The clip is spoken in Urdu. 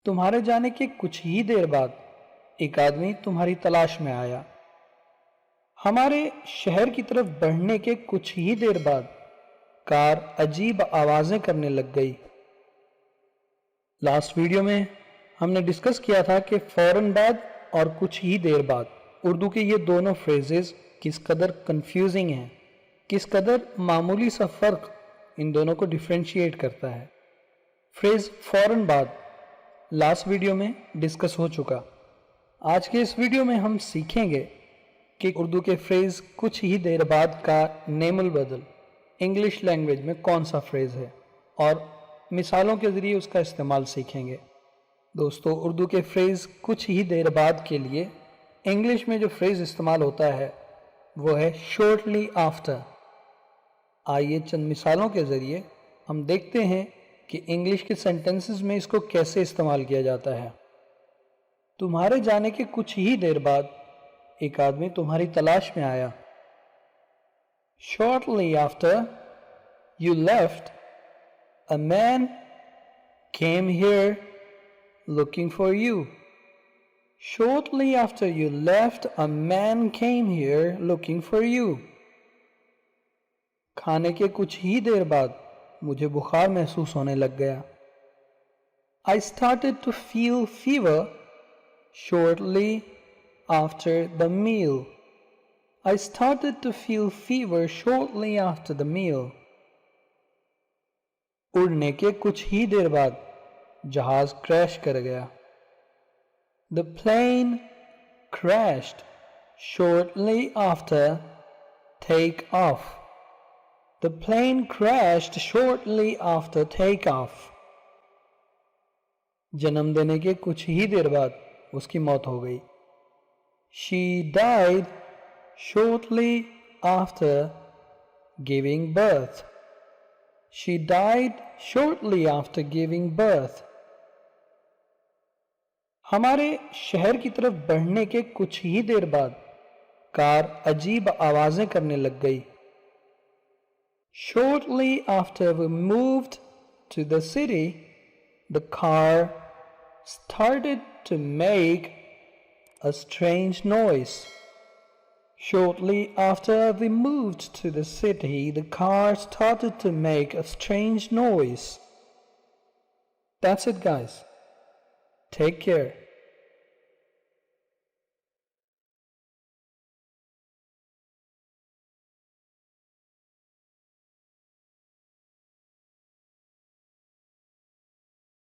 تمہارے جانے کے کچھ ہی دیر بعد ایک آدمی تمہاری تلاش میں آیا۔ ہمارے شہر کی طرف بڑھنے کے کچھ ہی دیر بعد کار عجیب آوازیں کرنے لگ گئی۔ لاسٹ ویڈیو میں ہم نے ڈسکس کیا تھا کہ فوراً بعد اور کچھ ہی دیر بعد اردو کے یہ دونوں فریزز کس قدر کنفیوزنگ ہیں، کس قدر معمولی سا فرق ان دونوں کو ڈیفرینشیٹ کرتا ہے۔ فریز فوراً بعد لاسٹ ویڈیو میں ڈسکس ہو چکا۔ آج کے اس ویڈیو میں ہم سیکھیں گے کہ اردو کے فریز کچھ ہی دیر بعد کا نیم البدل انگلش لینگویج میں کون سا فریز ہے، اور مثالوں کے ذریعے اس کا استعمال سیکھیں گے۔ دوستو، اردو کے فریز کچھ ہی دیر بعد کے لیے انگلش میں جو فریز استعمال ہوتا ہے وہ ہے شورٹلی آفٹر۔ آئیے چند مثالوں کے ذریعے ہم دیکھتے ہیں کہ انگلش کے سینٹنسز میں اس کو کیسے استعمال کیا جاتا ہے۔ تمہارے جانے کے کچھ ہی دیر بعد ایک آدمی تمہاری تلاش میں آیا۔ Shortly after you left, a man came here looking for you. Shortly after you left, a man came here looking for you. کھانے کے کچھ ہی دیر بعد مجھے بخار محسوس ہونے لگ گیا۔ I started to feel fever shortly after the meal. I started to feel fever shortly after the meal. اڑنے کے کچھ ہی دیر بعد جہاز کریش کر گیا۔ The plane crashed shortly after take-off. The plane crashed shortly after take-off. جنم دینے کے کچھ ہی دیر بعد اس کی موت ہو گئی۔ She died shortly after giving birth. She died shortly after giving birth. ہمارے شہر کی طرف بڑھنے کے کچھ ہی دیر بعد کار عجیب آوازیں کرنے لگ گئی۔ Shortly after we moved to the city, the car started to make a strange noise. Shortly after we moved to the city, the car started to make a strange noise. That's it, guys. Take care.